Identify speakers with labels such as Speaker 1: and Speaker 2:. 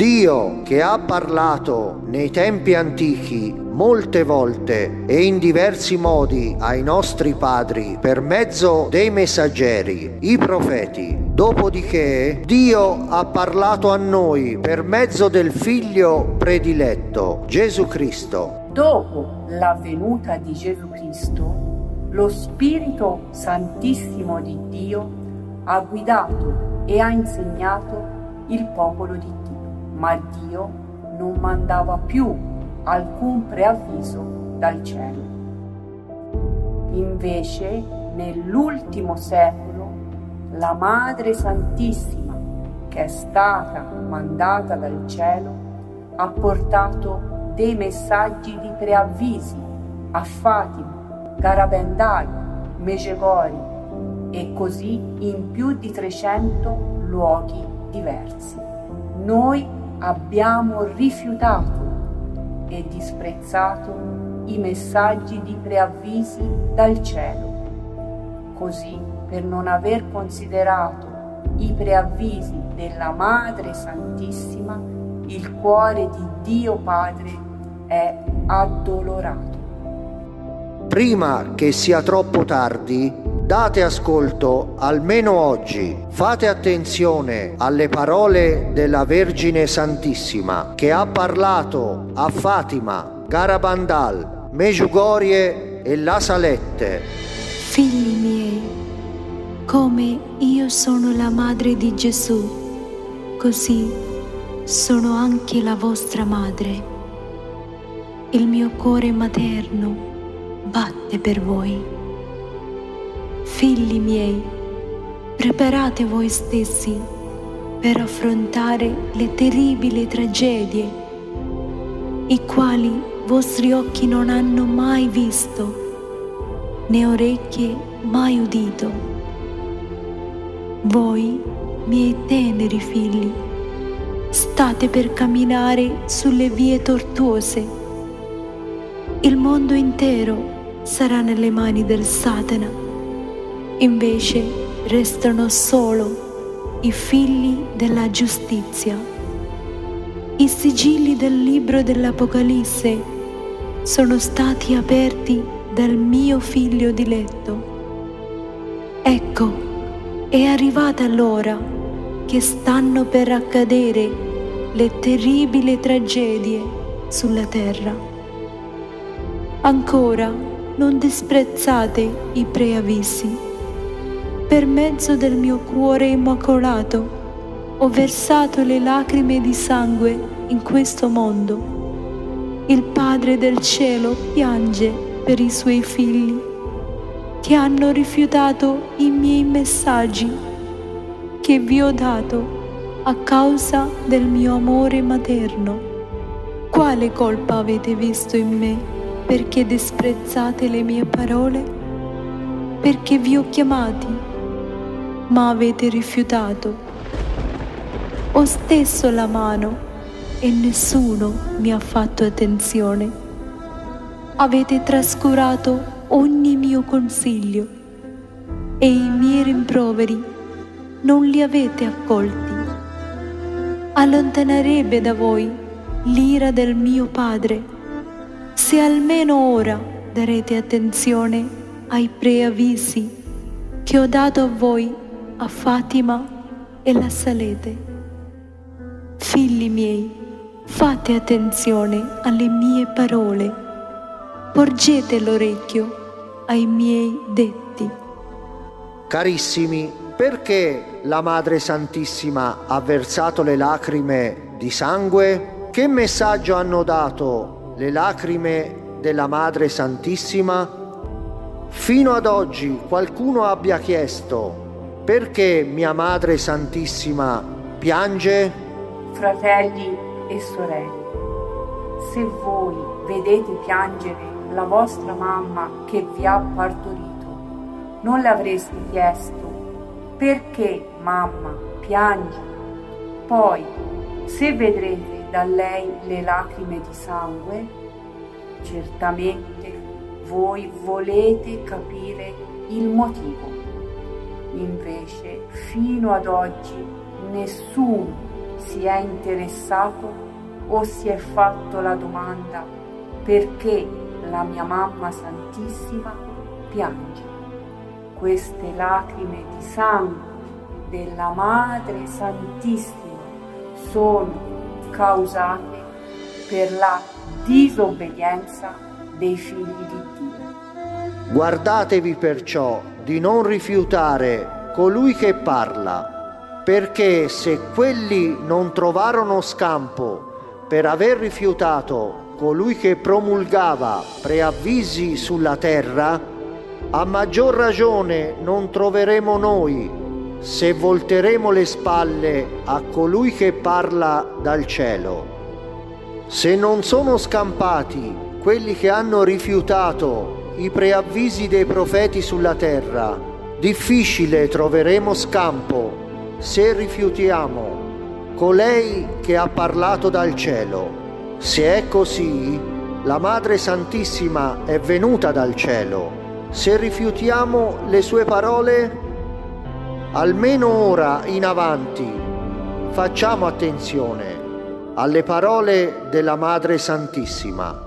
Speaker 1: Dio, che ha parlato nei tempi antichi molte volte e in diversi modi ai nostri padri per mezzo dei messaggeri, i profeti, dopodiché Dio ha parlato a noi per mezzo del Figlio prediletto, Gesù Cristo.
Speaker 2: Dopo la venuta di Gesù Cristo, lo Spirito Santissimo di Dio ha guidato e ha insegnato il popolo di Dio, ma Dio non mandava più alcun preavviso dal cielo. Invece, nell'ultimo secolo, la Madre Santissima, che è stata mandata dal cielo, ha portato dei messaggi di preavvisi a Fatima, Garabandal, Medjugorje e così in più di 300 luoghi diversi. Noi abbiamo rifiutato e disprezzato i messaggi di preavvisi dal cielo. Così, per non aver considerato i preavvisi della Madre Santissima, il cuore di Dio Padre è addolorato.
Speaker 1: Prima che sia troppo tardi, date ascolto almeno oggi. Fate attenzione alle parole della Vergine Santissima che ha parlato a Fatima, Garabandal, Medjugorje e La Salette.
Speaker 3: Figli miei, come io sono la madre di Gesù, così sono anche la vostra madre. Il mio cuore materno batte per voi. Figli miei, preparate voi stessi per affrontare le terribili tragedie, i quali vostri occhi non hanno mai visto, né orecchie mai udito. Voi, miei teneri figli, state per camminare sulle vie tortuose. Il mondo intero sarà nelle mani del Satana. Invece restano solo i figli della giustizia. I sigilli del libro dell'Apocalisse sono stati aperti dal mio figlio diletto. Ecco, è arrivata l'ora che stanno per accadere le terribili tragedie sulla terra. Ancora non disprezzate i preavvisi. Per mezzo del mio cuore immacolato ho versato le lacrime di sangue in questo mondo. Il Padre del cielo piange per i suoi figli che hanno rifiutato i miei messaggi che vi ho dato a causa del mio amore materno. Quale colpa avete visto in me perché disprezzate le mie parole? Perché vi ho chiamati, ma avete rifiutato. Ho steso la mano e nessuno mi ha fatto attenzione. Avete trascurato ogni mio consiglio e i miei rimproveri non li avete accolti. Allontanerebbe da voi l'ira del mio Padre se almeno ora darete attenzione ai preavvisi che ho dato a voi a Fatima e La Salette. Figli miei, fate attenzione alle mie parole, porgete l'orecchio ai miei detti.
Speaker 1: Carissimi, perché la Madre Santissima ha versato le lacrime di sangue? Che messaggio hanno dato le lacrime della Madre Santissima? Fino ad oggi qualcuno abbia chiesto: perché mia Madre Santissima piange?
Speaker 2: Fratelli e sorelle, se voi vedete piangere la vostra mamma che vi ha partorito, non le avreste chiesto: perché mamma piangi? Poi, se vedrete da lei le lacrime di sangue, certamente voi volete capire il motivo. Invece, fino ad oggi, nessuno si è interessato o si è fatto la domanda perché la mia mamma santissima piange? Queste lacrime di sangue della Madre Santissima sono causate per la disobbedienza dei figli di Dio.
Speaker 1: Guardatevi perciò di non rifiutare colui che parla, perché se quelli non trovarono scampo per aver rifiutato colui che promulgava preavvisi sulla terra, a maggior ragione non troveremo noi se volteremo le spalle a colui che parla dal cielo. Se non sono scampati quelli che hanno rifiutato i preavvisi dei profeti sulla terra, difficile troveremo scampo se rifiutiamo colei che ha parlato dal cielo. Se è così, la Madre Santissima è venuta dal cielo. Se rifiutiamo le sue parole, almeno ora in avanti facciamo attenzione alle parole della Madre Santissima.